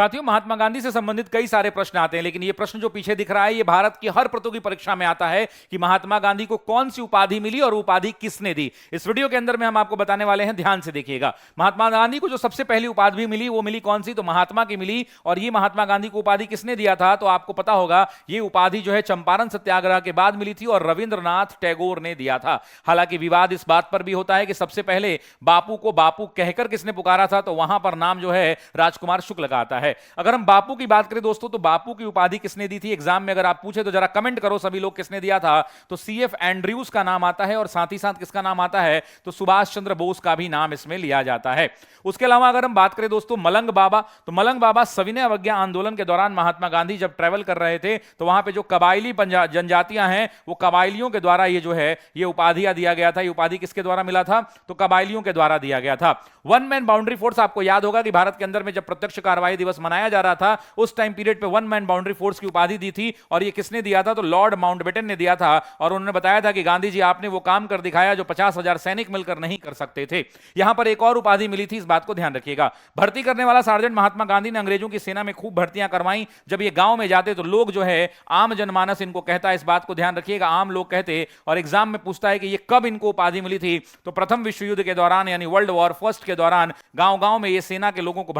साथियों, महात्मा गांधी से संबंधित कई सारे प्रश्न आते हैं, लेकिन ये प्रश्न जो पीछे दिख रहा है ये भारत की हर प्रतियोगी परीक्षा में आता है कि महात्मा गांधी को कौन सी उपाधि मिली और उपाधि किसने दी। इस वीडियो के अंदर में हम आपको बताने वाले हैं, ध्यान से देखिएगा। महात्मा गांधी को जो सबसे पहली उपाधि मिली वो मिली कौन सी, तो महात्मा की मिली। और ये महात्मा गांधी को उपाधि किसने दिया था, तो आपको पता होगा ये उपाधि जो है चंपारण सत्याग्रह के बाद मिली थी और रविंद्रनाथ टैगोर ने दिया था। हालांकि विवाद इस बात पर भी होता है कि सबसे पहले बापू को बापू कहकर किसने पुकारा था, तो वहां पर नाम जो है राजकुमार शुक्ल का आता है। अगर हम बापू की बात करें दोस्तों, तो बापू की उपाधि किसने दी थी, एग्जाम में अगर आप पूछे तो जरा कमेंट करो सभी लोग किसने दिया था। तो सीएफ एंड्रयूज का नाम आता है और साथ ही साथ किसका नाम आता है, तो सुभाष चंद्र बोस का भी नाम इसमें लिया जाता है। उसके अलावा अगर हम बात करें दोस्तों मलंग बाबा, तो मलंग बाबा सविनय अवज्ञा आंदोलन के दौरान महात्मा गांधी जब ट्रेवल कर रहे थे तो वहां पे जो कबायली जनजातियां हैं वो कबायलियों के द्वारा ये जो है ये उपाधियां दिया गया था। ये उपाधि किसके द्वारा मिला था, तो कबायलियों के द्वारा दिया गया था। वन मैन बाउंड्री फोर्स, आपको याद होगा कि भारत के अंदर में जब प्रत्यक्ष कार्रवाई दिवस मनाया जा रहा था उस टाइम पीरियड पे वन मैन बाउंड्री फोर्स की उपाधि दी थी। और ये किसने दिया था, तो लॉर्ड माउंटबेटन ने दिया था। और उन्होंने बताया था कि गांधी जी आपने वो काम कर दिखाया जो 50,000 सैनिक मिलकर नहीं कर सकते थे। यहां पर एक और उपाधि मिली थी, इस बात को ध्यान रखिएगा। भर्ती करने वाला सार्जेंट महात्मा गांधी ने अंग्रेजों की सेना में खूब भर्तियां करवाई। जब ये गांव में जाते तो लोग जो है आम जनमानस इनको कहता है, इस बात को ध्यान रखिएगा, आम लोग कहते। और एग्जाम में पूछता है कि ये कब इनको उपाधि मिली थी, तो प्रथम विश्व युद्ध के दौरान यानी वर्ल्ड वॉर फर्स्ट के दौरान गांव-गांव में ये सेना के लोगों को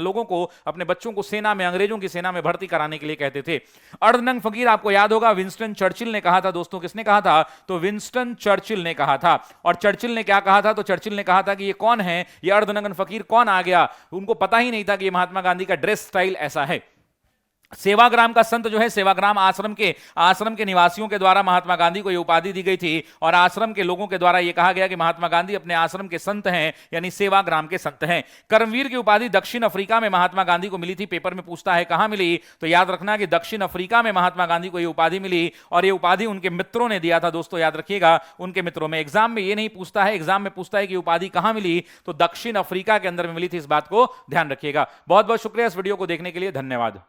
लोगों को अपने बच्चों को सेना में, अंग्रेजों की सेना में भर्ती कराने के लिए कहते थे। अर्धनंग फकीर, आपको याद होगा विंस्टन चर्चिल ने कहा था दोस्तों, किसने कहा था, तो विंस्टन चर्चिल ने कहा था। और चर्चिल ने क्या कहा था, तो चर्चिल ने कहा था कि ये कौन है, ये अर्धनंगन फकीर कौन आ गया। उनको पता ही नहीं था कि ये महात्मा गांधी का ड्रेस स्टाइल ऐसा है। सेवाग्राम का संत जो है, सेवाग्राम आश्रम के निवासियों के द्वारा महात्मा गांधी को यह उपाधि दी गई थी और आश्रम के लोगों के द्वारा यह कहा गया कि महात्मा गांधी अपने आश्रम के संत हैं, यानी सेवाग्राम के संत हैं। कर्मवीर की उपाधि दक्षिण अफ्रीका में महात्मा गांधी को मिली थी। पेपर में पूछता है कहां मिली, तो याद रखना कि दक्षिण अफ्रीका में महात्मा गांधी को यह उपाधि मिली और यह उपाधि उनके मित्रों ने दिया था। दोस्तों याद रखिएगा, उनके मित्रों में। एग्जाम में यह नहीं पूछता है, एग्जाम में पूछता है कि उपाधि कहां मिली, तो दक्षिण अफ्रीका के अंदर में मिली थी। इस बात को ध्यान रखिएगा। बहुत बहुत शुक्रिया इस वीडियो को देखने के लिए, धन्यवाद।